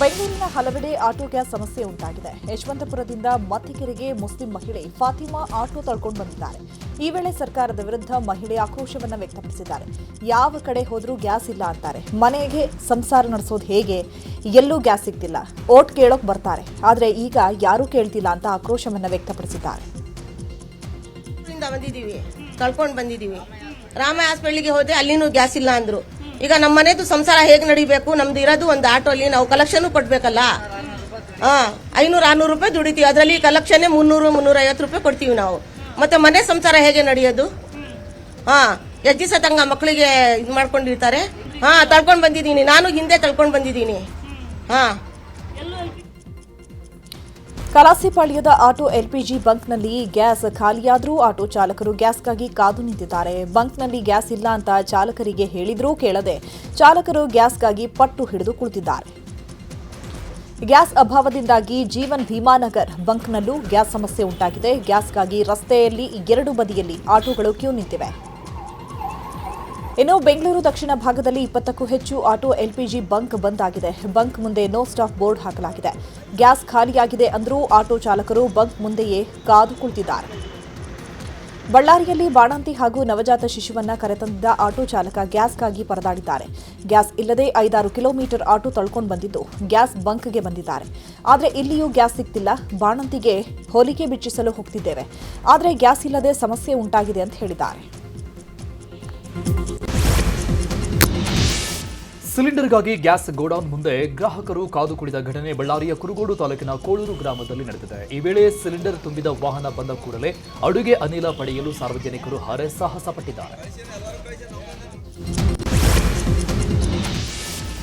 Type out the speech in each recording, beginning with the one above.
ಬೆಂಗಳೂರಿನ ಹಲವೆಡೆ auto gas ಸಮಸ್ಯೆ ಉಂಟಾಗಿದೆ. ಯಶವಂತಪುರದಿಂದ ಮತ್ತಿಕೆರೆಗೆ ಮುಸ್ಲಿಂ ಮಹಿಳೆ ಫಾತಿಮಾ ಆಟೋ ತಳ್ಕೊಂಡು ಬಂದಿದ್ದಾರೆ. ಈ ವೇಳೆ ಸರ್ಕಾರದ ವಿರುದ್ಧ ಮಹಿಳೆ ಆಕ್ರೋಶವನ್ನು ವ್ಯಕ್ತಪಡಿಸಿದ್ದಾರೆ. ಯಾವ ಕಡೆ ಹೋದ್ರೂ ಗ್ಯಾಸ್ ಇಲ್ಲ ಅಂತಾರೆ. ಮನೆಗೆ ಸಂಸಾರ ನಡೆಸೋದು ಹೇಗೆ? ಎಲ್ಲೂ ಗ್ಯಾಸ್ ಸಿಗ್ತಿಲ್ಲ. ಓಟ್ ಕೇಳೋಕ್ ಬರ್ತಾರೆ, ಆದ್ರೆ ಈಗ ಯಾರೂ ಕೇಳ್ತಿಲ್ಲ ಅಂತ ಆಕ್ರೋಶವನ್ನು ವ್ಯಕ್ತಪಡಿಸಿದ್ದಾರೆ. ತಳ್ಕೊಂಡು ಬಂದಿದ್ದೀವಿ. ರಾಮ ಹಾಸ್ಪಿಟಲ್ಗೆ ಹೋದ್ರೆ ಅಲ್ಲಿನೂ ಗ್ಯಾಸ್ ಇಲ್ಲ ಅಂದ್ರು. ಈಗ ನಮ್ಮ ಮನೆದು ಸಂಸಾರ ಹೇಗೆ ನಡಿಬೇಕು? ನಮ್ದು ಇರೋದು ಒಂದು ಆಟೋಲಿ ನಾವು ಕಲೆಕ್ಷನ್ ಕೊಡ್ಬೇಕಲ್ಲ. 500-600 ರೂಪಾಯಿ ದುಡಿತೀವಿ. ಅದರಲ್ಲಿ ಕಲೆಕ್ಷನ್ 300-350 ರೂಪಾಯಿ ಕೊಡ್ತೀವಿ ನಾವು. ಮತ್ತೆ ಮನೆ ಸಂಸಾರ ಹೇಗೆ ನಡೆಯೋದು? ಎಜ್ಜಿ ಸತಂಗ ಮಕ್ಕಳಿಗೆ ಇದು ಮಾಡ್ಕೊಂಡಿರ್ತಾರೆ. ತಳ್ಕೊಂಡು ಬಂದಿದ್ದೀನಿ. ನಾನು ಹಿಂದೆ ತಳ್ಕೊಂಡು ಬಂದಿದ್ದೀನಿ. ಕಲಾಸಿಪಾಳ್ಯದ ಆಟೋ ಎಲ್ಪಿಜಿ ಬಂಕ್ನಲ್ಲಿ ಗ್ಯಾಸ್ ಖಾಲಿಯಾದರೂ ಆಟೋ ಚಾಲಕರು ಗ್ಯಾಸ್ಗಾಗಿ ಕಾದು ನಿಂತಿದ್ದಾರೆ. ಬಂಕ್ನಲ್ಲಿ ಗ್ಯಾಸ್ ಇಲ್ಲ ಅಂತ ಚಾಲಕರಿಗೆ ಹೇಳಿದ್ರೂ ಕೇಳದೆ ಚಾಲಕರು ಗ್ಯಾಸ್ಗಾಗಿ ಪಟ್ಟು ಹಿಡಿದು ಕುಳಿತಿದ್ದಾರೆ. ಗ್ಯಾಸ್ ಅಭಾವದಿಂದಾಗಿ ಜೀವನ್ ಭೀಮಾನಗರ್ ಬಂಕ್ನಲ್ಲೂ ಗ್ಯಾಸ್ ಸಮಸ್ಯೆ ಉಂಟಾಗಿದೆ. ಗ್ಯಾಸ್ಗಾಗಿ ರಸ್ತೆಯಲ್ಲಿ 2 ಬದಿಯಲ್ಲಿ ಆಟೋಗಳು ಕ್ಯೂ ನಿಂತಿವೆ. ಇನ್ನು ಬೆಂಗಳೂರು ದಕ್ಷಿಣ ಭಾಗದಲ್ಲಿ 20ಕ್ಕೂ ಹೆಚ್ಚು ಆಟೋ ಎಲ್ಪಿಜಿ ಬಂಕ್ ಬಂದ್ ಆಗಿದೆ. ಬಂಕ್ ಮುಂದೆ ನೋ ಸ್ಟಾಪ್ ಬೋರ್ಡ್ ಹಾಕಲಾಗಿದೆ. ಗ್ಯಾಸ್ ಖಾಲಿಯಾಗಿದೆ ಅಂದರೂ ಆಟೋ ಚಾಲಕರು ಬಂಕ್ ಮುಂದೆಯೇ ಕಾದು ಕುಳಿತಿದ್ದಾರೆ. ಬಳ್ಳಾರಿಯಲ್ಲಿ ಬಾಣಂತಿ ಹಾಗೂ ನವಜಾತ ಶಿಶುವನ್ನ ಕರೆತಂದಿದ್ದ ಆಟೋ ಚಾಲಕ ಗ್ಯಾಸ್ಗಾಗಿ ಪರದಾಡಿದ್ದಾರೆ. ಗ್ಯಾಸ್ ಇಲ್ಲದೆ 5-6 ಕಿಲೋಮೀಟರ್ ಆಟೋ ತಳ್ಕೊಂಡು ಬಂದಿದ್ದು ಗ್ಯಾಸ್ ಬಂಕ್ಗೆ ಬಂದಿದ್ದಾರೆ. ಆದರೆ ಇಲ್ಲಿಯೂ ಗ್ಯಾಸ್ ಸಿಗ್ತಿಲ್ಲ. ಬಾಣಂತಿಗೆ ಹೋಲಿಕೆ ಬಿಚ್ಚಿಸಲು ಹೋಗ್ತಿದ್ದೇವೆ, ಆದರೆ ಗ್ಯಾಸ್ ಇಲ್ಲದೆ ಸಮಸ್ಯೆ ಉಂಟಾಗಿದೆ ಅಂತ ಹೇಳಿದ್ದಾರೆ. ಸಿಲಿಂಡರ್ಗಾಗಿ ಗ್ಯಾಸ್ ಗೋಡೌನ್ ಮುಂದೆ ಗ್ರಾಹಕರು ಕಾದು ಕುಳಿತ ಘಟನೆ ಬಳ್ಳಾರಿಯ ಕುರುಗೋಡು ತಾಲೂಕಿನ ಕೋಳೂರು ಗ್ರಾಮದಲ್ಲಿ ನಡೆದಿದೆ. ಈ ವೇಳೆ ಸಿಲಿಂಡರ್ ತುಂಬಿದ ವಾಹನ ಬಂದ ಕೂಡಲೇ ಅಡುಗೆ ಅನಿಲ ಪಡೆಯಲು ಸಾರ್ವಜನಿಕರು ಹರಸಾಹಸ ಪಟ್ಟಿದ್ದಾರೆ.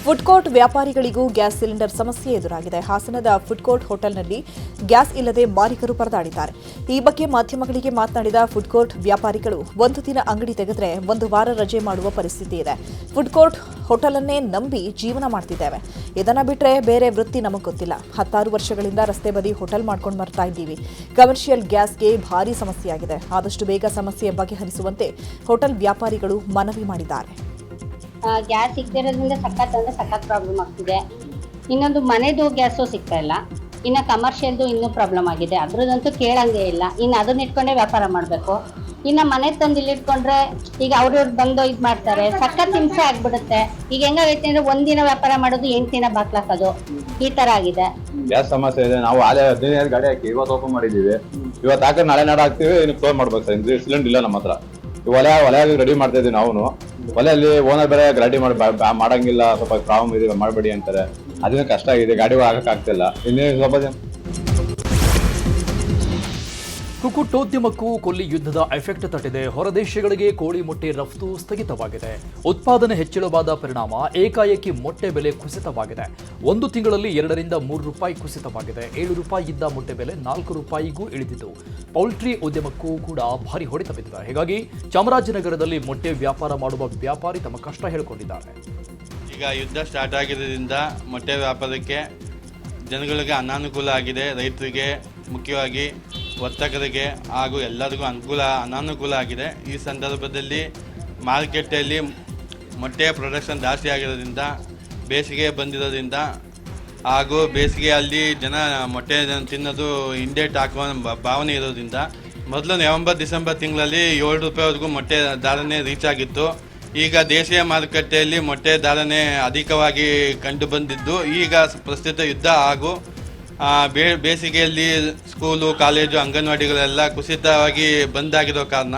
ಫುಡ್ ಕೋರ್ಟ್ ವ್ಯಾಪಾರಿಗಳಿಗೂ ಗ್ಯಾಸ್ ಸಿಲಿಂಡರ್ ಸಮಸ್ಯೆ ಎದುರಾಗಿದೆ. ಹಾಸನದ ಫುಡ್ ಕೋರ್ಟ್ ಹೋಟೆಲ್ನಲ್ಲಿ ಗ್ಯಾಸ್ ಇಲ್ಲದೆ ಮಾಲೀಕರು ಪರದಾಡಿದ್ದಾರೆ. ಈ ಬಗ್ಗೆ ಮಾಧ್ಯಮಗಳಿಗೆ ಮಾತನಾಡಿದ ಫುಡ್ ಕೋರ್ಟ್ ವ್ಯಾಪಾರಿಗಳು, 1 ದಿನ ಅಂಗಡಿ ತೆಗೆದ್ರೆ 1 ವಾರ ರಜೆ ಮಾಡುವ ಪರಿಸ್ಥಿತಿ ಇದೆ. ಫುಡ್ ಕೋರ್ಟ್ ಹೋಟೆಲನ್ನೇ ನಂಬಿ ಜೀವನ ಮಾಡ್ತಿದ್ದೇವೆ. ಇದನ್ನ ಬಿಟ್ರೆ ಬೇರೆ ವೃತ್ತಿ ನಮಗೆ ಗೊತ್ತಿಲ್ಲ. 16 ವರ್ಷಗಳಿಂದ ರಸ್ತೆ ಬದಿ ಹೋಟೆಲ್ ಮಾಡ್ಕೊಂಡು ಬರ್ತಾ ಇದ್ದೀವಿ. ಕಮರ್ಷಿಯಲ್ ಗ್ಯಾಸ್ಗೆ ಭಾರಿ ಸಮಸ್ಯೆಯಾಗಿದೆ. ಆದಷ್ಟು ಬೇಗ ಸಮಸ್ಯೆ ಬಗೆಹರಿಸುವಂತೆ ಹೋಟೆಲ್ ವ್ಯಾಪಾರಿಗಳು ಮನವಿ ಮಾಡಿದ್ದಾರೆ. ಗ್ಯಾಸ್ ಸಿಗದಿರೋದ್ರಿಂದ ಸಖತ್ ಪ್ರಾಬ್ಲಮ್ ಆಗ್ತಿದೆ. ಇನ್ನೊಂದು ಮನೆದು ಗ್ಯಾಸು ಸಿಗ್ತಾ ಇಲ್ಲ. ಇನ್ನು ಕಮರ್ಷಿಯಲ್ದು ಇನ್ನೂ ಪ್ರಾಬ್ಲಮ್ ಆಗಿದೆ. ಅದ್ರದಂತೂ ಕೇಳಂಗೆ ಇಲ್ಲ. ಇನ್ನು ಅದನ್ನ ಇಟ್ಕೊಂಡೇ ವ್ಯಾಪಾರ ಮಾಡಬೇಕು. ಇನ್ನು ಮನೆ ತಂದು ಇಲ್ಲಿ ಇಟ್ಕೊಂಡ್ರೆ ಈಗ ಅವ್ರವ್ರು ಬಂದು ಇದು ಮಾಡ್ತಾರೆ. ಸಖತ್ ಹಿಂಸೆ ಆಗ್ಬಿಡುತ್ತೆ. ಈಗ ಹೆಂಗಾಗೈತೆ ಅಂದ್ರೆ 1 ದಿನ ವ್ಯಾಪಾರ ಮಾಡೋದು 8 ದಿನ ಬಾಕ್ಲಾಕೋದು, ಈ ತರ ಆಗಿದೆ. ಗ್ಯಾಸ್ ಸಮಸ್ಯೆ ಇದೆ. ನಾವು 15 ಗಾಡಿ ಹಾಕಿ ಇವತ್ತು ಓಪನ್ ಮಾಡಿದೀವಿ. ಇವತ್ತು ಹಾಕಿ ನಾಳೆ ಹಾಕ್ತಿವಿ. ಇನ್ನು ಕ್ಲೋಸ್ ಮಾಡ್ಬೇಕು ಸರ್. ಸಿಲಿಂಡರ್ ಇಲ್ಲ ನಮ್ಮ ಹತ್ರ. ಒಲೆ ರೆಡಿ ಮಾಡ್ತಾ ಇದೀವಿ. ನಾವು ಒಲೆಯಲ್ಲಿ ಓನರ್ ಬೇರೆ ರೆಡಿ ಮಾಡಂಗಿಲ್ಲ. ಸ್ವಲ್ಪ ಪ್ರಾಬ್ಲಮ್ ಇದೆ, ಮಾಡಬೇಡಿ ಅಂತಾರೆ. ಅದನ್ನ ಕಷ್ಟ ಆಗಿದೆ. ಗಾಡಿ ಹಾಕಕ್ ಆಗ್ತಿಲ್ಲ. ಇನ್ನೇನು ಸ್ವಲ್ಪ ಜನ ಕುಕ್ಕುಟೋದ್ಯಮಕ್ಕೂ ಕೊಲ್ಲಿ ಯುದ್ಧದ ಎಫೆಕ್ಟ್ ತಟ್ಟಿದೆ. ಹೊರದೇಶಗಳಿಗೆ ಕೋಳಿ ಮೊಟ್ಟೆ ರಫ್ತು ಸ್ಥಗಿತವಾಗಿದೆ. ಉತ್ಪಾದನೆ ಹೆಚ್ಚಳವಾದ ಪರಿಣಾಮ ಏಕಾಏಕಿ ಮೊಟ್ಟೆ ಬೆಲೆ ಕುಸಿತವಾಗಿದೆ. 1 ತಿಂಗಳಲ್ಲಿ 2 ರಿಂದ 3 ರೂಪಾಯಿ ಕುಸಿತವಾಗಿದೆ. 7 ರೂಪಾಯಿ ಇದ್ದ ಮೊಟ್ಟೆ ಬೆಲೆ 4 ರೂಪಾಯಿಗೂ ಇಳಿದಿದ್ದು ಪೌಲ್ಟ್ರಿ ಉದ್ಯಮಕ್ಕೂ ಕೂಡ ಭಾರಿ ಹೊಡೆತ ಬಿದ್ದಿದೆ. ಹೀಗಾಗಿ ಚಾಮರಾಜನಗರದಲ್ಲಿ ಮೊಟ್ಟೆ ವ್ಯಾಪಾರ ಮಾಡುವ ವ್ಯಾಪಾರಿ ತಮ್ಮ ಕಷ್ಟ ಹೇಳಿಕೊಂಡಿದ್ದಾರೆ. ಈಗ ಯುದ್ಧ ಸ್ಟಾರ್ಟ್ ಆಗಿದ್ದರಿಂದ ಮೊಟ್ಟೆ ವ್ಯಾಪಾರಕ್ಕೆ ಜನಗಳಿಗೆ ಅನಾನುಕೂಲ ಆಗಿದೆ. ರೈತರಿಗೆ ಮುಖ್ಯವಾಗಿ ವರ್ತಕರಿಗೆ ಹಾಗೂ ಎಲ್ಲರಿಗೂ ಅನಾನುಕೂಲ ಆಗಿದೆ. ಈ ಸಂದರ್ಭದಲ್ಲಿ ಮಾರುಕಟ್ಟೆಯಲ್ಲಿ ಮೊಟ್ಟೆಯ ಪ್ರೊಡಕ್ಷನ್ ಜಾಸ್ತಿ ಆಗಿರೋದ್ರಿಂದ, ಬೇಸಿಗೆ ಬಂದಿರೋದ್ರಿಂದ ಹಾಗೂ ಬೇಸಿಗೆಯಲ್ಲಿ ಜನ ಮೊಟ್ಟೆ ತಿನ್ನೋದು ಇಂಡೇಟ್ ಹಾಕುವ ಭಾವನೆ ಇರೋದ್ರಿಂದ ಮೊದಲು ನವೆಂಬರ್-ಡಿಸೆಂಬರ್ ತಿಂಗಳಲ್ಲಿ 7 ರೂಪಾಯಿವರೆಗೂ ಮೊಟ್ಟೆ ಧಾರಣೆ ರೀಚ್ ಆಗಿತ್ತು. ಈಗ ದೇಶೀಯ ಮಾರುಕಟ್ಟೆಯಲ್ಲಿ ಮೊಟ್ಟೆ ಧಾರಣೆ ಅಧಿಕವಾಗಿ ಕಂಡು ಬಂದಿದ್ದು, ಈಗ ಪ್ರಸ್ತುತ ಯುದ್ಧ ಹಾಗೂ ಬೇಸಿಗೆಯಲ್ಲಿ ಸ್ಕೂಲು, ಕಾಲೇಜು, ಅಂಗನವಾಡಿಗಳೆಲ್ಲ ಕುಸಿತವಾಗಿ ಬಂದಾಗಿರೋ ಕಾರಣ,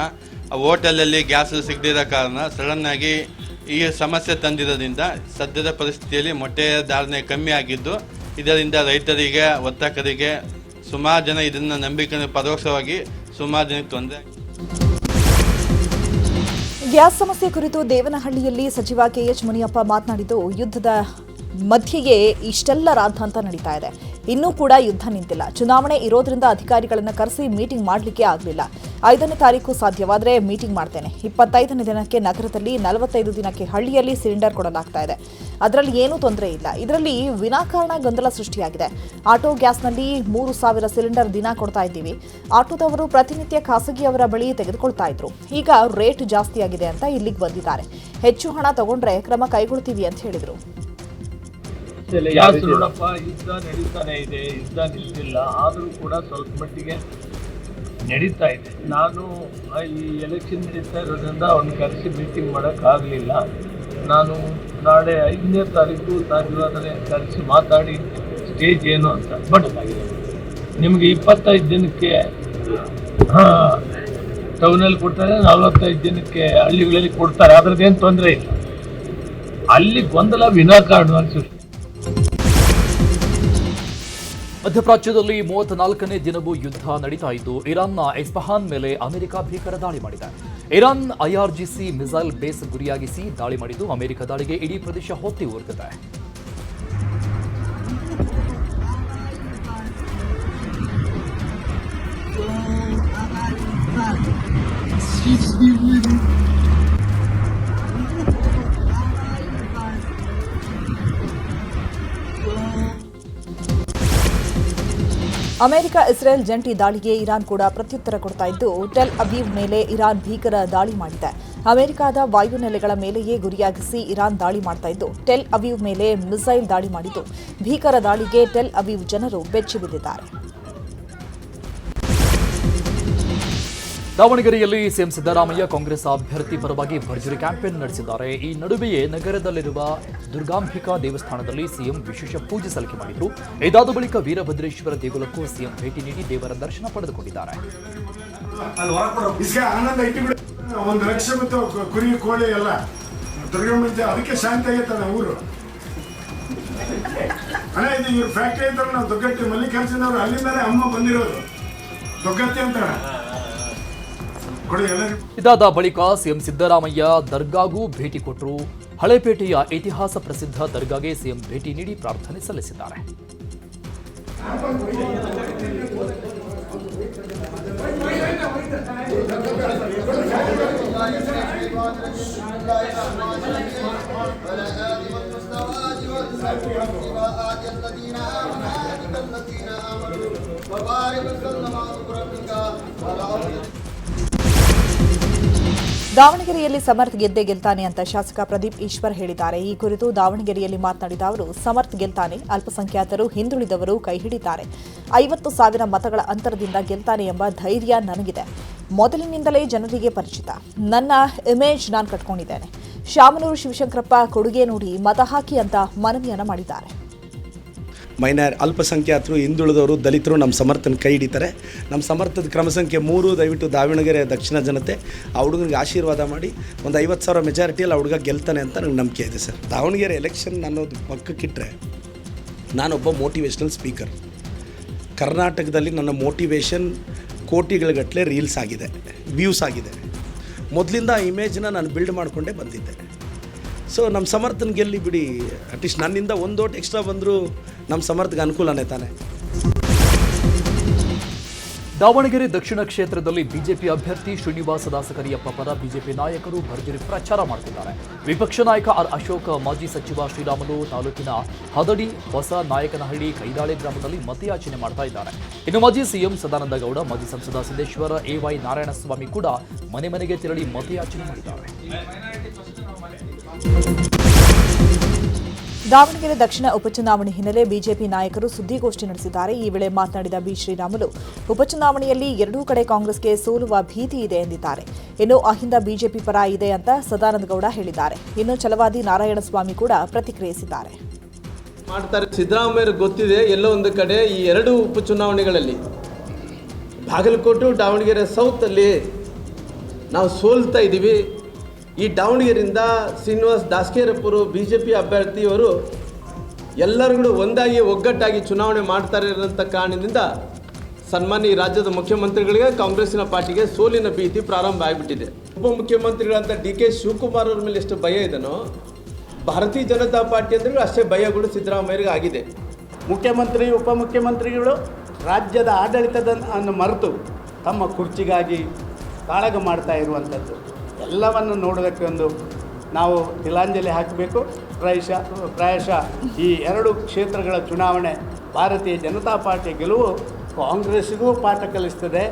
ಹೋಟೆಲಲ್ಲಿ ಗ್ಯಾಸ್ ಸಿಗದಿರೋ ಕಾರಣ ಸಡನ್ ಆಗಿ ಈ ಸಮಸ್ಯೆ ತಂದಿರೋದ್ರಿಂದ ಸದ್ಯದ ಪರಿಸ್ಥಿತಿಯಲ್ಲಿ ಮೊಟ್ಟೆ ಧಾರಣೆ ಕಮ್ಮಿ ಆಗಿದ್ದು, ಇದರಿಂದ ರೈತರಿಗೆ, ವರ್ತಕರಿಗೆ ಸುಮಾರು ಜನ ಇದನ್ನು ನಂಬಿಕೆ ಪರೋಕ್ಷವಾಗಿ ಸುಮಾರು ಜನಕ್ಕೆ ತೊಂದರೆ. ಗ್ಯಾಸ್ ಸಮಸ್ಯೆ ಕುರಿತು ದೇವನಹಳ್ಳಿಯಲ್ಲಿ ಸಚಿವ ಕೆಎಚ್ ಮುನಿಯಪ್ಪ ಮಾತನಾಡಿದ್ದು, ಯುದ್ಧದ ಮಧ್ಯೆಯೇ ಇಷ್ಟೆಲ್ಲ ರಾದ್ಧಾಂತ ನಡೀತಾ ಇದೆ. ಇನ್ನೂ ಕೂಡ ಯುದ್ಧ ನಿಂತಿಲ್ಲ. ಚುನಾವಣೆ ಇರೋದ್ರಿಂದ ಅಧಿಕಾರಿಗಳನ್ನು ಕರೆಸಿ ಮೀಟಿಂಗ್ ಮಾಡಲಿಕ್ಕೆ ಆಗಲಿಲ್ಲ. 5ನೇ ತಾರೀಕು ಸಾಧ್ಯವಾದರೆ ಮೀಟಿಂಗ್ ಮಾಡ್ತೇನೆ. 25ನೇ ದಿನಕ್ಕೆ ನಗರದಲ್ಲಿ, 45 ದಿನಕ್ಕೆ ಹಳ್ಳಿಯಲ್ಲಿ ಸಿಲಿಂಡರ್ ಕೊಡಲಾಗ್ತಾ ಇದೆ. ಅದರಲ್ಲಿ ಏನೂ ತೊಂದರೆ ಇಲ್ಲ. ಇದರಲ್ಲಿ ವಿನಾಕಾರಣ ಗೊಂದಲ ಸೃಷ್ಟಿಯಾಗಿದೆ. ಆಟೋ ಗ್ಯಾಸ್ನಲ್ಲಿ 3,000 ಸಿಲಿಂಡರ್ ದಿನ ಕೊಡ್ತಾ ಇದ್ದೀವಿ. ಆಟೋದವರು ಪ್ರತಿನಿತ್ಯ ಖಾಸಗಿಯವರ ಬಳಿ ತೆಗೆದುಕೊಳ್ತಾ ಇದ್ರು. ಈಗ ರೇಟ್ ಜಾಸ್ತಿ ಆಗಿದೆ ಅಂತ ಇಲ್ಲಿಗೆ ಬಂದಿದ್ದಾರೆ. ಹೆಚ್ಚು ಹಣ ತಗೊಂಡ್ರೆ ಕ್ರಮ ಕೈಗೊಳ್ತೀವಿ ಅಂತ ಹೇಳಿದರು. ಗ್ಯಾಸ್ ನೋಡಪ್ಪ, ಯುದ್ಧ ನಡೀತಾನೆ ಇದೆ, ಯುದ್ಧ ನಿಲ್ತಿಲ್ಲ, ಆದರೂ ಕೂಡ ಸ್ವಲ್ಪ ಮಟ್ಟಿಗೆ ನಡೀತಾ ಇದೆ. ನಾನು ಈ ಎಲೆಕ್ಷನ್ ನಡೀತಾ ಇರೋದ್ರಿಂದ ಅವ್ನು ಕರೆಸಿ ಮೀಟಿಂಗ್ ಮಾಡೋಕ್ಕಾಗಲಿಲ್ಲ. ನಾನು ನಾಳೆ 5ನೇ ತಾರೀಕು ಸಾಧ್ಯವಾದರೆ ಕರೆಸಿ ಮಾತಾಡಿ ಸ್ಟೇಜ್ ಏನು ಅಂತ. ಬಟ್ ನಿಮಗೆ 25 ದಿನಕ್ಕೆ ಟೌನಲ್ಲಿ ಕೊಡ್ತಾರೆ, 45 ದಿನಕ್ಕೆ ಹಳ್ಳಿಗಳಲ್ಲಿ ಕೊಡ್ತಾರೆ. ಅದ್ರದ್ದೇನು ತೊಂದರೆ ಇಲ್ಲ. ಅಲ್ಲಿ ಗೊಂದಲ ವಿನಾಕಾರಣವಾಗಿ ಸೃಷ್ಟಿ. ಮಧ್ಯಪ್ರಾಚ್ಯದಲ್ಲಿ 34ನೇ ದಿನವೂ ಯುದ್ಧ ನಡೀತಾ ಇದ್ದು ಇರಾನ್ನ ಎಸ್ಫಹಾನ್ ಮೇಲೆ ಅಮೆರಿಕ ಭೀಕರ ದಾಳಿ ಮಾಡಿದೆ. ಇರಾನ್ IRGC ಮಿಸೈಲ್ ಬೇಸ್ ಗುರಿಯಾಗಿಸಿ ದಾಳಿ ಮಾಡಿದ್ದು ಅಮೆರಿಕ ದಾಳಿಗೆ ಇಡೀ ಪ್ರದೇಶ ಹೊತ್ತಿ ಉರಿದಿದೆ. ಅಮೆರಿಕ ಇಸ್ರೇಲ್ ಜಂಟಿ ದಾಳಿಗೆ ಇರಾನ್ ಕೂಡ ಪ್ರತ್ಯುತ್ತರ ಕೊಡ್ತಾ ಇದ್ದು ಟೆಲ್ ಅವೀವ್ ಮೇಲೆ ಇರಾನ್ ಭೀಕರ ದಾಳಿ ಮಾಡಿದೆ. ಅಮೆರಿಕದ ವಾಯುನೆಲೆಗಳ ಮೇಲೆಯೇ ಗುರಿಯಾಗಿಸಿ ಇರಾನ್ ದಾಳಿ ಮಾಡ್ತಾ ಇದ್ದು ಟೆಲ್ ಅವೀವ್ ಮೇಲೆ ಮಿಸೈಲ್ ದಾಳಿ ಮಾಡಿದ್ದು ಭೀಕರ ದಾಳಿಗೆ ಟೆಲ್ ಅವೀವ್ ಜನರು ಬೆಚ್ಚಿ ಬಿದ್ದಿದ್ದಾರೆ. ದಾವಣಗೆರೆಯಲ್ಲಿ ಸಿಎಂ ಸಿದ್ದರಾಮಯ್ಯ ಕಾಂಗ್ರೆಸ್ ಅಭ್ಯರ್ಥಿ ಪರವಾಗಿ ಭರ್ಜರಿ ಕ್ಯಾಂಪೇನ್ ನಡೆಸಿದ್ದಾರೆ. ಈ ನಡುವೆಯೇ ನಗರದಲ್ಲಿರುವ ದುರ್ಗಾಂಬಿಕಾ ದೇವಸ್ಥಾನದಲ್ಲಿ ಸಿಎಂ ವಿಶೇಷ ಪೂಜೆ ಸಲ್ಲಿಕೆ ಮಾಡಿದ್ರು. ಇದಾದ ಬಳಿಕ ವೀರಭದ್ರೇಶ್ವರ ದೇಗುಲಕ್ಕೂ ಸಿಎಂ ಭೇಟಿ ನೀಡಿ ದೇವರ ದರ್ಶನ ಪಡೆದುಕೊಂಡಿದ್ದಾರೆ. ಒಂದು ಲಕ್ಷ ಮತ್ತು ಕುರಿ ಕೋಳಿ ಎಲ್ಲ ದುರ್ಗಮ್ಮಂತೆ ಅದಕ್ಕೆ ಶಾಂತಿ ಆಗೈತಲ್ಲ ಊರು. ಅಣ್ಣ ಇದು ಇವ್ರ ಫ್ಯಾಕ್ಟ್ರಿ ಅಂತಾರೆ, ನಾವು ದೊಗ್ಗಟ್ಟಿ ಮಲ್ಲಿಕಾರ್ಜುನ ಅವರು ಅಲ್ಲಿಂದಾನೆ ಅಮ್ಮ ಬಂದಿರೋದು ದೊಗ್ಗತ್ತಿ ಅಂತ. ಇದಾದ ಬಳಿಕ ಸಿಎಂ ಸಿದ್ದರಾಮಯ್ಯ ದರ್ಗಾಗೂ ಭೇಟಿ ಕೊಟ್ಟರು. ಹಳೇಪೇಟೆಯ ಇತಿಹಾಸ ಪ್ರಸಿದ್ಧ ದರ್ಗಾಗೆ ಸಿಎಂ ಭೇಟಿ ನೀಡಿ ಪ್ರಾರ್ಥನೆ ಸಲ್ಲಿಸಿದ್ದಾರೆ. ದಾವಣಗೆರೆಯಲ್ಲಿ ಸಮರ್ಥ್ ಗೆದ್ದೇ ಗೆಲ್ತಾನೆ ಅಂತ ಶಾಸಕ ಪ್ರದೀಪ್ ಈಶ್ವರ್ ಹೇಳಿದ್ದಾರೆ. ಈ ಕುರಿತು ದಾವಣಗೆರೆಯಲ್ಲಿ ಮಾತನಾಡಿದ ಅವರು, ಸಮರ್ಥ್ ಗೆಲ್ತಾನೆ, ಅಲ್ಪಸಂಖ್ಯಾತರು ಹಿಂದುಳಿದವರು ಕೈ ಹಿಡಿತಾರೆ, 50,000 ಮತಗಳ ಅಂತರದಿಂದ ಗೆಲ್ತಾನೆ ಎಂಬ ಧೈರ್ಯ ನನಗಿದೆ. ಮೊದಲಿನಿಂದಲೇ ಜನರಿಗೆ ಪರಿಚಿತ, ನನ್ನ ಇಮೇಜ್ ನಾನು ಕಟ್ಕೊಂಡಿದ್ದೇನೆ. ಶಾಮನೂರು ಶಿವಶಂಕರಪ್ಪ ಕೊಡುಗೆ ನೋಡಿ ಮತ ಹಾಕಿ ಅಂತ ಮನವಿಯನ್ನ ಮಾಡಿದ್ದಾರೆ. ಮೈನಾರ್ ಅಲ್ಪಸಂಖ್ಯಾತರು, ಹಿಂದುಳಿದವರು, ದಲಿತರು ನಮ್ಮ ಸಮರ್ಥನ ಕೈ ಹಿಡಿತಾರೆ. ನಮ್ಮ ಸಮರ್ಥದ ಕ್ರಮ ಸಂಖ್ಯೆ 3 ದಯವಿಟ್ಟು ದಾವಣಗೆರೆ ದಕ್ಷಿಣ ಜನತೆ ಆ ಹುಡುಗನಿಗೆ ಆಶೀರ್ವಾದ ಮಾಡಿ ಒಂದು 50,000 ಮೆಜಾರಿಟಿಯಲ್ಲಿ ಆ ಹುಡುಗ ಗೆಲ್ತಾನೆ ಅಂತ ನನಗೆ ನಂಬಿಕೆ ಇದೆ ಸರ್. ದಾವಣಗೆರೆ ಎಲೆಕ್ಷನ್ ಅನ್ನೋದು ಪಕ್ಕಕ್ಕಿಟ್ಟರೆ ನಾನೊಬ್ಬ ಮೋಟಿವೇಶ್ನಲ್ ಸ್ಪೀಕರ್. ಕರ್ನಾಟಕದಲ್ಲಿ ನನ್ನ ಮೋಟಿವೇಶನ್ ಕೋಟಿಗಳಗಟ್ಟಲೆ ರೀಲ್ಸ್ ಆಗಿದೆ, ವ್ಯೂಸ್ ಆಗಿದೆ. ಮೊದಲಿಂದ ಆ ಇಮೇಜ್ನ ನಾನು ಬಿಲ್ಡ್ ಮಾಡಿಕೊಂಡೇ ಬಂದಿದ್ದೆ. ಸೊ ನಮ್ಮ ಸಮರ್ಥನ ಗೆಲ್ಲಿ ಬಿಡಿ, ಅಟ್ಲೀಸ್ಟ್ ನನ್ನಿಂದ ಒಂದು ಓಟ್ ಎಕ್ಸ್ಟ್ರಾ ಬಂದರೂ ನಮ್ಮ ಸಮರ್ಥಗೆ ಅನುಕೂಲನೇ ತಾನೆ. ದಾವಣಗೆರೆ ದಕ್ಷಿಣ ಕ್ಷೇತ್ರದಲ್ಲಿ ಬಿಜೆಪಿ ಅಭ್ಯರ್ಥಿ ಶ್ರೀನಿವಾಸ ದಾಸಕರಿಯಪ್ಪ ಪರ ಬಿಜೆಪಿ ನಾಯಕರು ಭರ್ಜರಿ ಪ್ರಚಾರ ಮಾಡುತ್ತಿದ್ದಾರೆ. ವಿಪಕ್ಷ ನಾಯಕ ಆರ್ ಅಶೋಕ್, ಮಾಜಿ ಸಚಿವ ಶ್ರೀರಾಮುಲು ತಾಲೂಕಿನ ಹದಡಿ, ಹೊಸ ನಾಯಕನಹಳ್ಳಿ, ಕೈದಾಳೆ ಗ್ರಾಮದಲ್ಲಿ ಮತಯಾಚನೆ ಮಾಡ್ತಾ ಇದ್ದಾರೆ. ಇನ್ನು ಮಾಜಿ ಸಿಎಂ ಸದಾನಂದ ಗೌಡ, ಮಾಜಿ ಸಂಸದ ಸಿದ್ದೇಶ್ವರ, AY ನಾರಾಯಣಸ್ವಾಮಿ ಕೂಡ ಮನೆ ಮನೆಗೆ ತೆರಳಿ ಮತಯಾಚನೆ ಮಾಡಿದ್ದಾರೆ. ದಾವಣಗೆರೆ ದಕ್ಷಿಣ ಉಪಚುನಾವಣೆ ಹಿನ್ನೆಲೆ ಬಿಜೆಪಿ ನಾಯಕರು ಸುದ್ದಿಗೋಷ್ಠಿ ನಡೆಸಿದ್ದಾರೆ. ಈ ವೇಳೆ ಮಾತನಾಡಿದ ಶ್ರೀರಾಮುಲು, ಉಪಚುನಾವಣೆಯಲ್ಲಿ ಎರಡೂ ಕಡೆ ಕಾಂಗ್ರೆಸ್ಗೆ ಸೋಲುವ ಭೀತಿ ಇದೆ ಎಂದಿದ್ದಾರೆ. ಇನ್ನು ಅಹಿಂದ ಬಿಜೆಪಿ ಪರ ಇದೆ ಅಂತ ಸದಾನಂದ ಗೌಡ ಹೇಳಿದ್ದಾರೆ. ಇನ್ನು ಛಲವಾದಿ ನಾರಾಯಣಸ್ವಾಮಿ ಕೂಡ ಪ್ರತಿಕ್ರಿಯಿಸಿದ್ದಾರೆ. ಮಾಡ್ತಾರೆ, ಸಿದ್ದರಾಮಯ್ಯ ಗೊತ್ತಿದೆ. ಎಲ್ಲೋ ಒಂದು ಕಡೆ ಈ ಎರಡು ಉಪಚುನಾವಣೆಗಳಲ್ಲಿ ಬಾಗಲಕೋಟೆ, ದಾವಣಗೆರೆ ಸೌತ್ ಅಲ್ಲಿ ನಾವು ಸೋಲ್ತಾ ಇದ್ದೀವಿ. ಈ ದಾವಣಗೆರೆಯಿಂದ ಶ್ರೀನಿವಾಸ್ ದಾಸಕರಿಯಪ್ಪರು ಬಿಜೆಪಿ ಅಭ್ಯರ್ಥಿಯವರು ಎಲ್ಲರೂ ಒಂದಾಗಿ ಒಗ್ಗಟ್ಟಾಗಿ ಚುನಾವಣೆ ಮಾಡ್ತಾರೆ ಇರೋಂಥ ಕಾರಣದಿಂದ ಸನ್ಮಾನ್ಯ ರಾಜ್ಯದ ಮುಖ್ಯಮಂತ್ರಿಗಳಿಗೆ, ಕಾಂಗ್ರೆಸ್ಸಿನ ಪಾರ್ಟಿಗೆ ಸೋಲಿನ ಭೀತಿ ಪ್ರಾರಂಭ ಆಗಿಬಿಟ್ಟಿದೆ. ಉಪಮುಖ್ಯಮಂತ್ರಿಗಳಂತ DK ಶಿವಕುಮಾರ್ ಅವ್ರ ಮೇಲೆ ಎಷ್ಟು ಭಯ ಇದೆನೋ, ಭಾರತೀಯ ಜನತಾ ಪಾರ್ಟಿ ಅಂದ್ರೆ ಅಷ್ಟೇ ಭಯಗಳು ಸಿದ್ದರಾಮಯ್ಯರಿಗೆ ಆಗಿದೆ. ಮುಖ್ಯಮಂತ್ರಿ, ಉಪಮುಖ್ಯಮಂತ್ರಿಗಳು ರಾಜ್ಯದ ಆಡಳಿತವನ್ನು ಮರೆತು ತಮ್ಮ ಕುರ್ಚಿಗಾಗಿ ಕಾಳಗ ಮಾಡ್ತಾ ಇರುವಂಥದ್ದು ಎಲ್ಲವನ್ನು ನೋಡೋದಕ್ಕೆ ಒಂದು ನಾವು ತಿಲಾಂಜಲಿ ಹಾಕಬೇಕು. ಪ್ರಾಯಶಃ ಈ ಎರಡು ಕ್ಷೇತ್ರಗಳ ಚುನಾವಣೆ ಭಾರತೀಯ ಜನತಾ ಪಾರ್ಟಿ ಗೆಲುವು ಕಾಂಗ್ರೆಸ್ಸಿಗೂ ಪಾಠ ಕಲಿಸ್ತದೆ,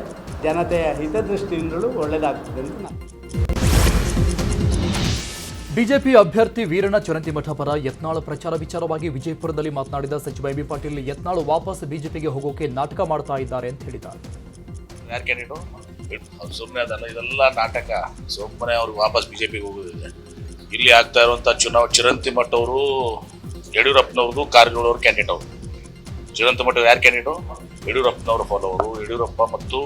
ಜನತೆಯ ಹಿತದೃಷ್ಟಿಯಿಂದಲೂ ಒಳ್ಳೆಯದಾಗ್ತದೆ ಅಂತ ನಾನು. ಬಿಜೆಪಿ ಅಭ್ಯರ್ಥಿ ವೀರಣ್ಣ ಚರಂತಿಮಠ ಪರ ಯತ್ನಾಳ್ ಪ್ರಚಾರ ವಿಚಾರವಾಗಿ ವಿಜಯಪುರದಲ್ಲಿ ಮಾತನಾಡಿದ ಸಚಿವ ಎಂ ಬಿ ಪಾಟೀಲ್, ಯತ್ನಾಳ್ ವಾಪಸ್ ಬಿಜೆಪಿಗೆ ಹೋಗೋಕೆ ನಾಟಕ ಮಾಡ್ತಾ ಇದ್ದಾರೆ ಅಂತ ಹೇಳಿದ್ದಾರೆ. ಯಾರು ಕ್ಯಾಂಡಿಡೇಟು ಸುಮ್ಮನೆ ಅದಲ್ಲ, ಇದೆಲ್ಲ ನಾಟಕ. ಸುಮ್ಮನೆ ಅವ್ರಿಗೆ ವಾಪಸ್ ಬಿಜೆಪಿಗೆ ಹೋಗೋದಿದೆ. ಇಲ್ಲಿ ಆಗ್ತಾ ಇರುವಂಥ ಚರಂತಿಮಠ ಅವರು ಯಡಿಯೂರಪ್ಪನವ್ರದ್ದು, ಕಾರಜೋಳ ಅವ್ರ ಕ್ಯಾಂಡಿಡೇಟ್ ಅವರು. ಚರಂತಿಮಠ ಯಾರು ಕ್ಯಾಂಡಿಡೇಟು? ಯಡಿಯೂರಪ್ಪನವರ ಫಾಲೋವರು. ಯಡಿಯೂರಪ್ಪ ಮತ್ತು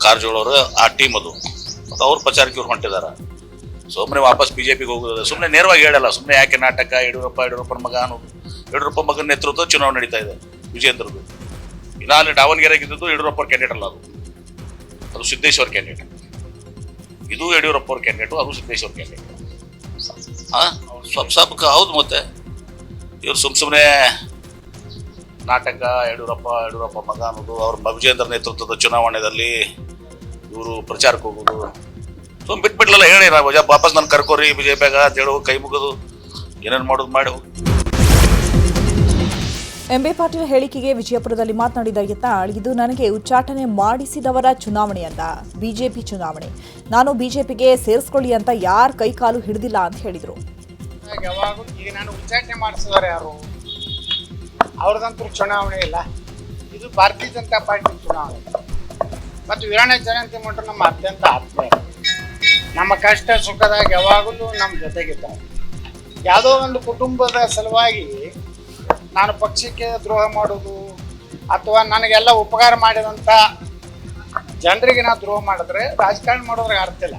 ಕಾರಜೋಳ ಅವರ ಆ ಟೀಮ್ ಅದು, ಮತ್ತು ಅವ್ರ ಪ್ರಚಾರಕ್ಕೆ ಇವ್ರು ಹೊಂಟಿದ್ದಾರೆ. ಸುಮ್ಮನೆ ವಾಪಸ್ ಬಿಜೆಪಿಗೆ ಹೋಗೋದಿದೆ. ಸುಮ್ಮನೆ ನೇರವಾಗಿ ಹೇಳಲ್ಲ. ಸುಮ್ಮನೆ ಯಾಕೆ ನಾಟಕ? ಯಡಿಯೂರಪ್ಪನ ಮಗ ಅನ್ನೋದು. ಯಡಿಯೂರಪ್ಪ ಮಗನ ನೇತೃತ್ವ ಚುನಾವಣೆ ನಡೀತಾ ಇದೆ ವಿಜೇಂದ್ರದ್ದು. ಇನ್ನು ಅಲ್ಲಿ ದಾವಣಗೆರೆಗೆ ಇದ್ದದ್ದು ಯಡಿಯೂರಪ್ಪ ಕ್ಯಾಂಡಿಡೇಟ್ ಅಲ್ಲ, ಅದು ಸಿದ್ದೇಶ್ವರ ಕ್ಯಾಂಡಿಡೇಟ್. ಇದು ಯಡಿಯೂರಪ್ಪ ಅವ್ರ ಕ್ಯಾಂಡಿಡೇಟು, ಅದು ಸಿದ್ದೇಶ್ವರ ಕ್ಯಾಂಡಿಡೇಟ್. ಸ್ವಲ್ಪ ಹೌದು. ಮತ್ತೆ ಇವ್ರು ಸುಮ್ಮನೆ ನಾಟಕ, ಯಡಿಯೂರಪ್ಪ ಮಗ ಅನ್ನೋದು, ಅವ್ರ ವಿಜೇಂದ್ರ ನೇತೃತ್ವದ ಚುನಾವಣೆಯಲ್ಲಿ ಇವರು ಪ್ರಚಾರಕ್ಕೆ ಹೋಗೋದು. ಸುಮ್ಮನೆ ಬಿಟ್ಬಿಡ್ಲಲ್ಲ, ಹೇಳಿ ವಾಪಸ್ ನಾನು ಕರ್ಕೋರಿ ಬಿಜೆಪಿಯಾಗ ಅಂತ ಹೇಳೋ, ಕೈ ಮುಗೋದು, ಏನೇನು ಮಾಡೋದು ಮಾಡಿ. ಎಂ ಬಿ ಪಾಟೀಲ್ ಹೇಳಿಕೆಗೆ ವಿಜಯಪುರದಲ್ಲಿ ಮಾತನಾಡಿದ ಯತ್ನಾಳ್, ಇದು ನನಗೆ ಉಚ್ಚಾಟನೆ ಮಾಡಿಸಿದವರ ಚುನಾವಣೆ ಅಲ್ಲ, ಬಿಜೆಪಿ ಚುನಾವಣೆ. ನಾನು ಬಿಜೆಪಿಗೆ ಸೇರಿಸ್ಕೊಳ್ಳಿ ಅಂತ ಯಾರ ಕೈಕಾಲು ಹಿಡಿದಿಲ್ಲ ಅಂತ ಹೇಳಿದರು. ಯಾವಾಗೂ ಈಗ ನಾನು ಉಚ್ಚಾಟನೆ ಮಾಡಿಸಿದವರು ಯಾರು? ಅವ್ರದಂತೂ ಚುನಾವಣೆ ಇಲ್ಲ. ಇದು ಭಾರತೀಯ ಜನತಾ ಪಾರ್ಟಿ ಚುನಾವಣೆ. ಮತ್ತು ವೀರಣ್ಣ ಚರಂತಿಮಠ ನಮ್ಮ ಅತ್ಯಂತ ಆತ್ಮೀಯ. ನಮ್ಮ ಕಷ್ಟ ಸುಖದಾಗ ಯಾವಾಗಲೂ ನಮ್ಮ ಜೊತೆಗಿದ್ದಾರೆ. ಯಾವುದೋ ಒಂದು ಕುಟುಂಬದ ಸಲುವಾಗಿ ನಾನು ಪಕ್ಷಕ್ಕೆ ದ್ರೋಹ ಮಾಡೋದು ಅಥವಾ ನನಗೆಲ್ಲ ಉಪಕಾರ ಮಾಡಿದಂಥ ಜನರಿಗೆ ನಾವು ದ್ರೋಹ ಮಾಡಿದ್ರೆ ರಾಜಕಾರಣ ಮಾಡೋದ್ರಾಗ ಅರ್ಥ ಇಲ್ಲ.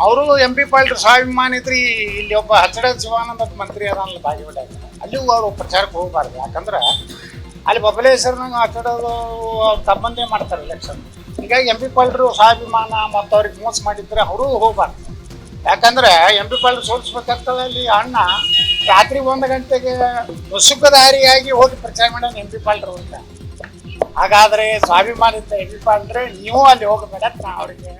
ಅವರು ಎಂ ಪಿ ಪಾಟೀಲ್ ಸ್ವಾಭಿಮಾನಿ ಇದ್ರಿ. ಇಲ್ಲಿ ಒಬ್ಬ ಹಚ್ಚಡ ಶಿವಾನಂದ ಮಂತ್ರಿ ಅದನ್ನ ಬಾಗೇವಾಡಿ, ಅಲ್ಲಿಗೂ ಅವರು ಪ್ರಚಾರಕ್ಕೆ ಹೋಗಬಾರ್ದು. ಯಾಕಂದ್ರೆ ಅಲ್ಲಿ ಬಬಲೇಶ್ವರನ ಹಚ್ಚಡೋದು ತಮ್ಮಂದೇ ಮಾಡ್ತಾರೆ ಎಲೆಕ್ಷನ್. ಹೀಗಾಗಿ ಎಂ ಪಿ ಪಾಟೀಲ್ ಸ್ವಾಭಿಮಾನ ಮತ್ತು ಅವ್ರಿಗೆ ಮೋಸ ಮಾಡಿದ್ರೆ ಅವರು ಹೋಗಬಾರ್ದು. ಯಾಕಂದ್ರೆ ಎಂ ಪಿ ಪಾಟೀಲ್ ಸೋಲಿಸ್ಬೇಕಾಗ್ತದೆ. ಅಲ್ಲಿ ಅಣ್ಣ ರಾತ್ರಿ 1 ಗಂಟೆಗೆ ಸುಖದಾರಿಯಾಗಿ ಹೋಗಿ ಪ್ರಚಾರ ಮಾಡೋಣ ಎಂ ಪಿ ಪಾಟೀಲ್ ಅಂತ. ಹಾಗಾದ್ರೆ ಸ್ವಾಭಿಮಾನ ಇದ್ದ ಎಂ ಪಿ ಪಾಟೀಲ್ರೆ ನೀವು ಅಲ್ಲಿ ಹೋಗಬೇಡ ನಾ ಅವರಿಗೆ.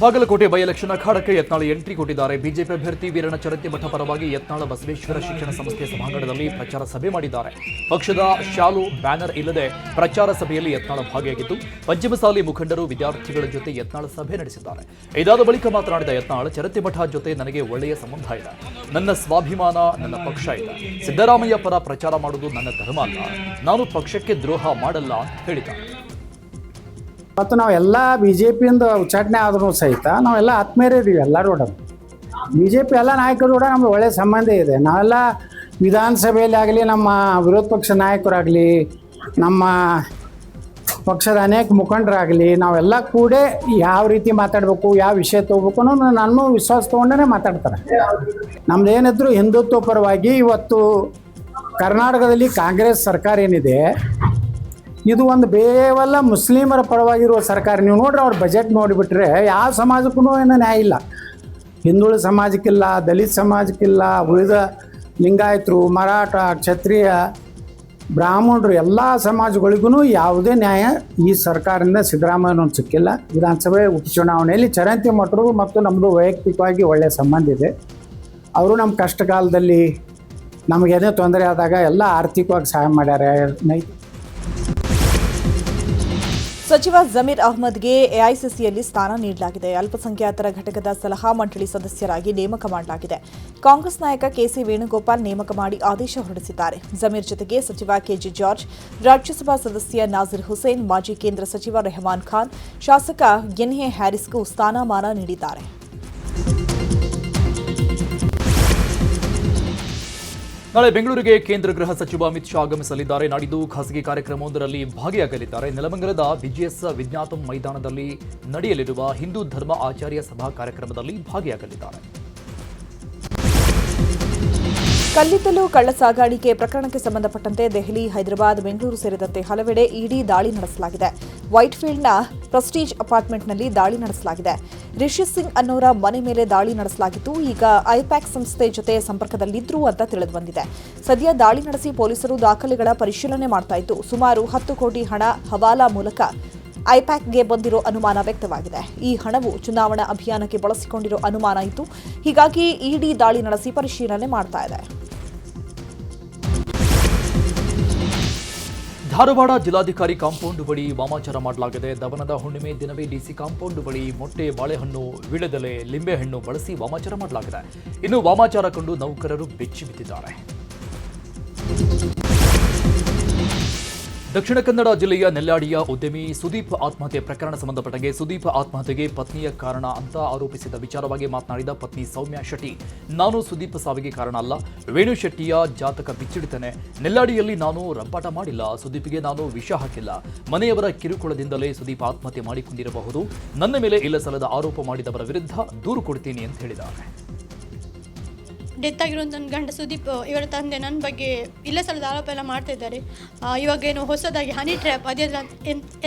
ಬಾಗಲಕೋಟೆ ಬೈ ಎಲೆಕ್ಷನ್ ಅಖಾಡಕ್ಕೆ ಯತ್ನಾಳ್ ಎಂಟ್ರಿ ಕೊಟ್ಟಿದ್ದಾರೆ. ಬಿಜೆಪಿ ಅಭ್ಯರ್ಥಿ ವೀರಣ್ಣ ಚರಂತಿಮಠ ಪರವಾಗಿ ಯತ್ನಾಳ್ ಬಸವೇಶ್ವರ ಶಿಕ್ಷಣ ಸಂಸ್ಥೆ ಸಭಾಂಗಣದಲ್ಲಿ ಪ್ರಚಾರ ಸಭೆ ಮಾಡಿದ್ದಾರೆ. ಪಕ್ಷದ ಶಾಲು ಬ್ಯಾನರ್ ಇಲ್ಲದೆ ಪ್ರಚಾರ ಸಭೆಯಲ್ಲಿ ಯತ್ನಾಳ್ ಭಾಗಿಯಾಗಿದ್ದು, ಪಂಚಮಸಾಲಿ ಮುಖಂಡರು, ವಿದ್ಯಾರ್ಥಿಗಳ ಜೊತೆ ಯತ್ನಾಳ್ ಸಭೆ ನಡೆಸಿದ್ದಾರೆ. ಇದಾದ ಬಳಿಕ ಮಾತನಾಡಿದ ಯತ್ನಾಳ್, ಚರಂತಿಮಠ ಜೊತೆ ನನಗೆ ಒಳ್ಳೆಯ ಸಂಬಂಧ ಇದೆ. ನನ್ನ ಸ್ವಾಭಿಮಾನ, ನನ್ನ ಪಕ್ಷ ಇದೆ. ಸಿದ್ದರಾಮಯ್ಯ ಪರ ಪ್ರಚಾರ ಮಾಡುವುದು ನನ್ನ ಧರ್ಮ ಅಲ್ಲ. ನಾನು ಪಕ್ಷಕ್ಕೆ ದ್ರೋಹ ಮಾಡಲ್ಲ ಅಂತ ಹೇಳಿದ್ದಾರೆ. ಮತ್ತು ನಾವೆಲ್ಲ ಬಿ ಜೆ ಪಿಯಿಂದ ಉಚ್ಚಾಟನೆ ಆದ್ರೂ ಸಹಿತ ನಾವೆಲ್ಲ ಆತ್ಮೀಯರೇ ಇದೀವಿ. ಎಲ್ಲರೂ ಕೂಡ ಬಿ ಜೆ ಪಿ ಎಲ್ಲ ನಾಯಕರು ಕೂಡ ನಮ್ಗೆ ಒಳ್ಳೆಯ ಸಂಬಂಧ ಇದೆ. ನಾವೆಲ್ಲ ವಿಧಾನಸಭೆಯಲ್ಲಿ ಆಗಲಿ, ನಮ್ಮ ವಿರೋಧ ಪಕ್ಷ ನಾಯಕರಾಗಲಿ, ನಮ್ಮ ಪಕ್ಷದ ಅನೇಕ ಮುಖಂಡರಾಗಲಿ, ನಾವೆಲ್ಲ ಕೂಡ ಯಾವ ರೀತಿ ಮಾತಾಡಬೇಕು, ಯಾವ ವಿಷಯ ತೊಗೋಬೇಕು ಅನ್ನೋದು ನಾನು ವಿಶ್ವಾಸ ತೊಗೊಂಡೇ ಮಾತಾಡ್ತಾರೆ. ನಮ್ದೇನಿದ್ರು ಹಿಂದುತ್ವ ಪರವಾಗಿ. ಇವತ್ತು ಕರ್ನಾಟಕದಲ್ಲಿ ಕಾಂಗ್ರೆಸ್ ಸರ್ಕಾರ ಏನಿದೆ, ಇದು ಒಂದು ಕೇವಲ ಮುಸ್ಲಿಮರ ಪರವಾಗಿರುವ ಸರ್ಕಾರ. ನೀವು ನೋಡ್ರಿ ಅವ್ರ ಬಜೆಟ್ ನೋಡಿಬಿಟ್ರೆ ಯಾವ ಸಮಾಜಕ್ಕೂ ಏನೋ ನ್ಯಾಯ ಇಲ್ಲ. ಹಿಂದುಳಿದ ಸಮಾಜಕ್ಕಿಲ್ಲ, ದಲಿತ ಸಮಾಜಕ್ಕಿಲ್ಲ, ಉಳಿದ ಲಿಂಗಾಯತರು, ಮರಾಠ, ಕ್ಷತ್ರಿಯ, ಬ್ರಾಹ್ಮಣರು ಎಲ್ಲ ಸಮಾಜಗಳಿಗೂ ಯಾವುದೇ ನ್ಯಾಯ ಈ ಸರ್ಕಾರದಿಂದ ಸಿದ್ದರಾಮಯ್ಯನೂ ಸಿಕ್ಕಿಲ್ಲ. ವಿಧಾನಸಭೆ ಉಪಚುನಾವಣೆಯಲ್ಲಿ ಚರಂತಿಮಠರು ಮತ್ತು ನಮ್ಮದು ವೈಯಕ್ತಿಕವಾಗಿ ಒಳ್ಳೆಯ ಸಂಬಂಧ ಇದೆ. ಅವರು ನಮ್ಮ ಕಷ್ಟ ಕಾಲದಲ್ಲಿ ನಮಗೇನೇ ತೊಂದರೆ ಆದಾಗ ಎಲ್ಲ ಆರ್ಥಿಕವಾಗಿ ಸಹಾಯ ಮಾಡ್ಯಾರ. ಸಚಿವ ಜಮೀರ್ ಅಹ್ಮದ್ಗೆ ಎಐಸಿಸಿಯಲ್ಲಿ ಸ್ಥಾನ ನೀಡಲಾಗಿದೆ. ಅಲ್ಪಸಂಖ್ಯಾತರ ಘಟಕದ ಸಲಹಾ ಮಂಡಳಿ ಸದಸ್ಯರಾಗಿ ನೇಮಕ ಮಾಡಲಾಗಿದೆ. ಕಾಂಗ್ರೆಸ್ ನಾಯಕ ಕೆಸಿ ವೇಣುಗೋಪಾಲ್ ನೇಮಕ ಮಾಡಿ ಆದೇಶ ಹೊರಡಿಸಿದ್ದಾರೆ. ಜಮೀರ್ ಜೊತೆಗೆ ಸಚಿವ ಕೆಜೆ ಜಾರ್ಜ್, ರಾಜ್ಯಸಭಾ ಸದಸ್ಯ ನಾಜಿರ್ ಹುಸೇನ್, ಮಾಜಿ ಕೇಂದ್ರ ಸಚಿವ ರೆಹಮಾನ್ ಖಾನ್, ಶಾಸಕ ಎನ್ಎ ಹ್ಯಾರಿಸ್ಗೂ ಸ್ಥಾನಮಾನ ನೀಡಿದ್ದಾರೆ. ನಾಳೆ ಬೆಂಗಳೂರಿಗೆ ಕೇಂದ್ರ ಗೃಹ ಸಚಿವ ಅಮಿತ್ ಶಾ ಆಗಮಿಸಲಿದ್ದಾರೆ. ನಾಡಿದ್ದು ಖಾಸಗಿ ಕಾರ್ಯಕ್ರಮವೊಂದರಲ್ಲಿ ಭಾಗಿಯಾಗಲಿದ್ದಾರೆ. ನೆಲಮಂಗಲದ ಬಿಜಿಎಸ್ ವಿಜ್ಞಾತಂ ಮೈದಾನದಲ್ಲಿ ನಡೆಯಲಿರುವ ಹಿಂದೂ ಧರ್ಮ ಆಚಾರ್ಯ ಸಭಾ ಕಾರ್ಯಕ್ರಮದಲ್ಲಿ ಭಾಗಿಯಾಗಲಿದ್ದಾರೆ. ಕಲ್ಲಿದ್ದಲು ಕಳ್ಳ ಸಾಗಾಣಿಕೆ ಪ್ರಕರಣಕ್ಕೆ ಸಂಬಂಧಪಟ್ಟಂತೆ ದೆಹಲಿ, ಹೈದರಾಬಾದ್, ಬೆಂಗಳೂರು ಸೇರಿದಂತೆ ಹಲವೆಡೆ ಇಡಿ ದಾಳಿ ನಡೆಸಲಾಗಿದೆ. ವೈಟ್ಫೀಲ್ಡ್ನ ಪ್ರೆಸ್ಟೀಜ್ ಅಪಾರ್ಟ್ಮೆಂಟ್ನಲ್ಲಿ ದಾಳಿ ನಡೆಸಲಾಗಿದೆ. ರಿಷಿ ಸಿಂಗ್ ಅನ್ನೋರ ಮನೆ ಮೇಲೆ ದಾಳಿ ನಡೆಸಲಾಗಿತ್ತು. ಈಗ ಐಪ್ಯಾಕ್ ಸಂಸ್ಥೆ ಜೊತೆ ಸಂಪರ್ಕದಲ್ಲಿದ್ರು ಅಂತ ತಿಳಿದುಬಂದಿದೆ. ಸದ್ಯ ದಾಳಿ ನಡೆಸಿ ಪೊಲೀಸರು ದಾಖಲೆಗಳ ಪರಿಶೀಲನೆ ಮಾಡ್ತಾ ಇದ್ದು, ಸುಮಾರು 10 ಕೋಟಿ ಹಣ ಹವಾಲಾ ಮೂಲಕ ಐಪ್ಯಾಕ್ಗೆ ಬಂದಿರೋ ಅನುಮಾನ ವ್ಯಕ್ತವಾಗಿದೆ. ಈ ಹಣವು ಚುನಾವಣಾ ಅಭಿಯಾನಕ್ಕೆ ಬಳಸಿಕೊಂಡಿರೋ ಅನುಮಾನ ಇತ್ತು. ಹೀಗಾಗಿ ಇಡಿ ದಾಳಿ ನಡೆಸಿ ಪರಿಶೀಲನೆ ಮಾಡ್ತಾ ಇದೆ. ಧಾರವಾಡ ಜಿಲ್ಲಾಧಿಕಾರಿ ಕಾಂಪೌಂಡ್ ಬಳಿ ವಾಮಾಚಾರ ಮಾಡಲಾಗಿದೆ. ದವನದ ಹುಣ್ಣಿಮೆ ದಿನವೇ ಡಿಸಿ ಕಾಂಪೌಂಡ್ ಬಳಿ ಮೊಟ್ಟೆ, ಬಾಳೆಹಣ್ಣು, ವೀಳ್ಯದೆಲೆ, ಲಿಂಬೆಹಣ್ಣು ಬಳಸಿ ವಾಮಾಚಾರ ಮಾಡಲಾಗಿದೆ. ಇನ್ನು ವಾಮಾಚಾರ ಕಂಡು ನೌಕರರು ಬೆಚ್ಚಿ ಬಿದ್ದಿದ್ದಾರೆ. ದಕ್ಷಿಣ ಕನ್ನಡ ಜಿಲ್ಲೆಯ ನೆಲ್ಯಾಡಿಯ ಉದ್ಯಮಿ ಸುದೀಪ್ ಆತ್ಮಹತ್ಯೆ ಪ್ರಕರಣ ಸಂಬಂಧಪಟ್ಟಂಗೆ ಸುದೀಪ್ ಆತ್ಮಹತ್ಯೆಗೆ ಪತ್ನಿಯ ಕಾರಣ ಅಂತ ಆರೋಪಿಸಿದ ವಿಚಾರವಾಗಿ ಮಾತನಾಡಿದ ಪತ್ನಿ ಸೌಮ್ಯ ಶೆಟ್ಟಿ, ನಾನು ಸುದೀಪ್ ಸಾವಿಗೆ ಕಾರಣ ಅಲ್ಲ, ವೇಣು ಶೆಟ್ಟಿಯ ಜಾತಕ ಬಿಚ್ಚಿಡಿತೇನೆ. ನೆಲ್ಯಾಡಿಯಲ್ಲಿ ನಾನು ರಂಪಾಟ ಮಾಡಿಲ್ಲ, ಸುದೀಪ್ಗೆ ನಾನು ವಿಷ ಹಾಕಿಲ್ಲ. ಮನೆಯವರ ಕಿರುಕುಳದಿಂದಲೇ ಸುದೀಪ್ ಆತ್ಮಹತ್ಯೆ ಮಾಡಿಕೊಂಡಿರಬಹುದು. ನನ್ನ ಮೇಲೆ ಇಲ್ಲ ಸಲ್ಲದ ಆರೋಪ ಮಾಡಿದವರ ವಿರುದ್ಧ ದೂರು ಕೊಡ್ತೀನಿ ಅಂತ ಹೇಳಿದ್ದಾರೆ. ಡೆತ್ ಆಗಿರುವಂಥ ನನ್ನ ಗಂಡ ಸುದೀಪ್ ಇವರ ತಂದೆ ನನ್ನ ಬಗ್ಗೆ ಇಲ್ಲ ಸಲ್ಲದ ಆರೋಪ ಎಲ್ಲ ಮಾಡ್ತಾ ಇದ್ದಾರೆ. ಇವಾಗ ಏನು ಹೊಸದಾಗಿ ಹನಿ ಟ್ರ್ಯಾಪ್ ಅದೆಲ್ಲ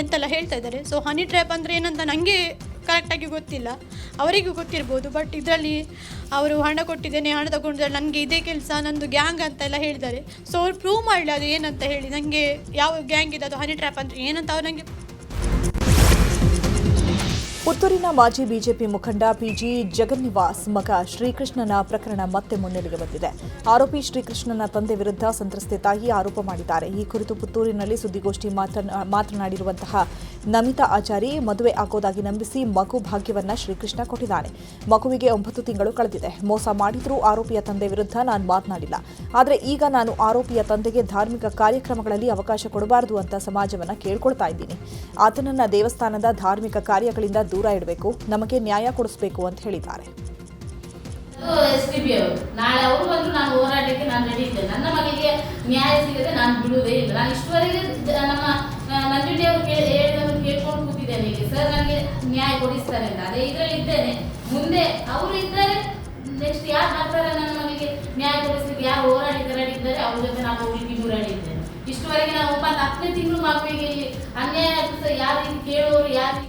ಎಂತೆಲ್ಲ ಹೇಳ್ತಾ ಇದ್ದಾರೆ. ಸೊ ಹನಿ ಟ್ರ್ಯಾಪ್ ಅಂದರೆ ಏನಂತ ನನಗೆ ಕರೆಕ್ಟಾಗಿ ಗೊತ್ತಿಲ್ಲ, ಅವರಿಗೂ ಗೊತ್ತಿರ್ಬೋದು. ಬಟ್ ಇದರಲ್ಲಿ ಅವರು ಹಣ ಕೊಟ್ಟಿದ್ದೇನೆ, ಹಣ ತಗೊಂಡಿದ್ದಾರೆ, ನನಗೆ ಇದೇ ಕೆಲಸ, ನಂದು ಗ್ಯಾಂಗ್ ಅಂತೆಲ್ಲ ಹೇಳಿದ್ದಾರೆ. ಸೊ ಅವ್ರು ಪ್ರೂವ್ ಮಾಡಲಿ ಅದು ಏನಂತ ಹೇಳಿ, ನನಗೆ ಯಾವ ಗ್ಯಾಂಗ್ ಇದೆ, ಅದು ಹನಿ ಟ್ರ್ಯಾಪ್ ಅಂದರೆ ಏನಂತ ಅವ್ರು ನನಗೆ. ಪುತ್ತೂರಿನ ಮಾಜಿ ಬಿಜೆಪಿ ಮುಖಂಡ ಪಿಜಿ ಜಗನ್ನಿವಾಸ್ ಮಗ ಶ್ರೀಕೃಷ್ಣನ ಪ್ರಕರಣ ಮತ್ತೆ ಮುನ್ನೆಲೆಗೆ ಬಂದಿದೆ. ಆರೋಪಿ ಶ್ರೀಕೃಷ್ಣನ ತಂದೆ ವಿರುದ್ಧ ಸಂತ್ರಸ್ತೆ ತಾಯಿ ಆರೋಪ ಮಾಡಿದ್ದಾರೆ. ಈ ಕುರಿತು ಪುತ್ತೂರಿನಲ್ಲಿ ಸುದ್ದಿಗೋಷ್ಠಿ ಮಾತನಾಡಿರುವಂತಹ ನಮಿತಾ ಆಚಾರಿ, ಮದುವೆ ಆಗೋದಾಗಿ ನಂಬಿಸಿ ಮಗು ಭಾಗ್ಯವನ್ನ ಶ್ರೀಕೃಷ್ಣ ಕೊಟ್ಟಿದ್ದಾನೆ. ಮಗುವಿಗೆ 9 ತಿಂಗಳು ಕಳೆದಿದೆ. ಮೋಸ ಮಾಡಿದ್ರೂ ಆರೋಪಿಯ ತಂದೆ ವಿರುದ್ಧ ನಾನು ಮಾತನಾಡಿಲ್ಲ. ಆದರೆ ಈಗ ನಾನು ಆರೋಪಿಯ ತಂದೆಗೆ ಧಾರ್ಮಿಕ ಕಾರ್ಯಕ್ರಮಗಳಲ್ಲಿ ಅವಕಾಶ ಕೊಡಬಾರದು ಅಂತ ಸಮಾಜವನ್ನ ಕೇಳ್ಕೊಳ್ತಾ ಇದ್ದೀನಿ. ಆತನನ್ನ ದೇವಸ್ಥಾನದ ಧಾರ್ಮಿಕ ಕಾರ್ಯಗಳಿಂದ ದೂರ ಇಡಬೇಕು, ನಮಗೆ ನ್ಯಾಯ ಕೊಡಿಸಬೇಕು ಅಂತ ಹೇಳಿದ್ದಾರೆ. ನಾಳೆ ಅವರು ಬಂದು ನಾನು ಹೋರಾಟಕ್ಕೆ ನಾನು ರೆಡಿ ಇದ್ದೇನೆ. ನನ್ನ ಮಗಳಿಗೆ ನ್ಯಾಯ ಸಿಗದೆ ನಾನು ಬಿಡುವುದೇ ಇಲ್ಲ. ನಾನು ಇಷ್ಟುವರೆಗೆ ನಮ್ಮ ನಂಜುಂಡಿ ಅವರು ಕೇಳ್ಕೊಂಡು ಕೂತಿದ್ದೇನೆ ಈಗ, ಸರ್ ನನಗೆ ನ್ಯಾಯ ಕೊಡಿಸ್ತಾರೆ ಅಂತ. ಅದೇ ಇದರಲ್ಲಿ ಇದ್ದೇನೆ. ಮುಂದೆ ಅವರು ಇದ್ದಾರೆ, ನೆಕ್ಸ್ಟ್ ಯಾರು ಬರ್ತಾರೆ ನನ್ನ ಮಗಳಿಗೆ ನ್ಯಾಯ ಕೊಡಿಸ್ಲಿಕ್ಕೆ, ಯಾರು ಹೋರಾಟಕ್ಕೆ ರೆಡಿ ಇದ್ದಾರೆ ಅವ್ರ ಜೊತೆ ನಾನು ಹೋಗ್ಲಿಕ್ಕೆ ರೆಡಿ ಇದ್ದೇನೆ. ಇಷ್ಟುವರೆಗೆ ನಾವು 10ನೇ ತಿಂಗಳು ಮಗುವಿಗೆ ಅನ್ಯಾಯ ಆಗ್ತದೆ, ಯಾರು ಕೇಳೋರು ಯಾರು.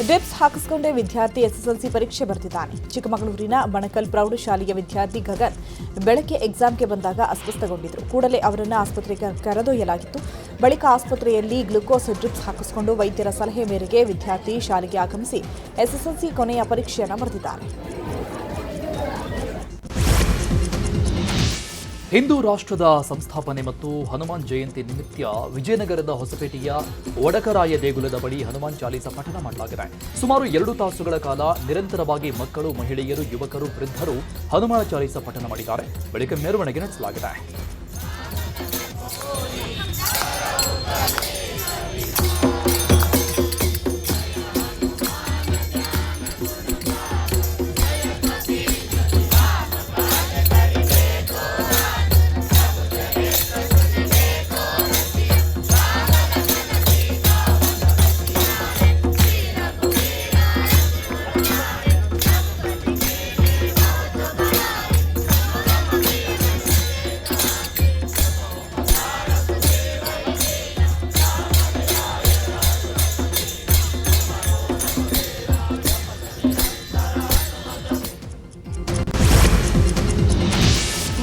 ಡಿಪ್ಸ್ ಹಾಕಿಸಿಕೊಂಡೇ ವಿದ್ಯಾರ್ಥಿ ಎಸ್ಎಸ್ಎಲ್ಸಿ ಪರೀಕ್ಷೆ ಬರೆದಿದ್ದಾನೆ. ಚಿಕ್ಕಮಗಳೂರಿನ ಬಣಕಲ್ ಪ್ರೌಢಶಾಲೆಯ ವಿದ್ಯಾರ್ಥಿ ಗಗನ್ ಬೆಳಗ್ಗೆ ಎಕ್ಸಾಮ್ಗೆ ಬಂದಾಗ ಅಸ್ವಸ್ಥಗೊಂಡಿದ್ದರು. ಕೂಡಲೇ ಅವರನ್ನು ಆಸ್ಪತ್ರೆಗೆ ಕರೆದೊಯ್ಯಲಾಗಿತ್ತು. ಬಳಿಕ ಆಸ್ಪತ್ರೆಯಲ್ಲಿ ಗ್ಲೂಕೋಸ್ ಡ್ರಿಪ್ಸ್ ಹಾಕಿಸಿಕೊಂಡು ವೈದ್ಯರ ಸಲಹೆ ಮೇರೆಗೆ ವಿದ್ಯಾರ್ಥಿ ಶಾಲೆಗೆ ಆಗಮಿಸಿ ಎಸ್ಎಸ್ಎಲ್ಸಿ ಕೊನೆಯ ಪರೀಕ್ಷೆಯನ್ನು ಬರೆದಿದ್ದಾರೆ. ಹಿಂದೂ ರಾಷ್ಟ್ರದ ಸಂಸ್ಥಾಪನೆ ಮತ್ತು ಹನುಮಾನ್ ಜಯಂತಿ ನಿಮಿತ್ತ ವಿಜಯನಗರದ ಹೊಸಪೇಟೆಯ ಒಡಕರಾಯ ದೇಗುಲದ ಬಳಿ ಹನುಮಾನ್ ಚಾಲೀಸ ಪಠಣ ಮಾಡಲಾಗಿದೆ. ಸುಮಾರು 2 ತಾಸುಗಳ ಕಾಲ ನಿರಂತರವಾಗಿ ಮಕ್ಕಳು, ಮಹಿಳೆಯರು, ಯುವಕರು, ವೃದ್ಧರು ಹನುಮಾನ್ ಚಾಲೀಸ ಪಠಣ ಮಾಡಿದ್ದಾರೆ. ಬಳಿಕ ಮೆರವಣಿಗೆ ನಡೆಸಲಾಗಿದೆ.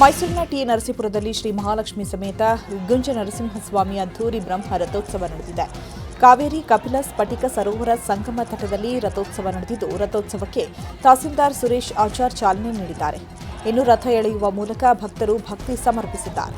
ಮೈಸೂರಿನ ಟಿ ನರಸೀಪುರದಲ್ಲಿ ಶ್ರೀ ಮಹಾಲಕ್ಷ್ಮಿ ಸಮೇತ ಗುಂಜ ನರಸಿಂಹಸ್ವಾಮಿ ಅದ್ದೂರಿ ಬ್ರಹ್ಮ ರಥೋತ್ಸವ ನಡೆದಿದೆ. ಕಾವೇರಿ ಕಪಿಲ ಸ್ಫಟಿಕ ಸರೋವರ ಸಂಗಮ ತಟದಲ್ಲಿ ರಥೋತ್ಸವ ನಡೆದಿದ್ದು, ರಥೋತ್ಸವಕ್ಕೆ ತಹಸೀಲ್ದಾರ್ ಸುರೇಶ್ ಆಚಾರ್ ಚಾಲನೆ ನೀಡಿದ್ದಾರೆ. ಇನ್ನು ರಥ ಎಳೆಯುವ ಮೂಲಕ ಭಕ್ತರು ಭಕ್ತಿ ಸಮರ್ಪಿಸಿದ್ದಾರೆ.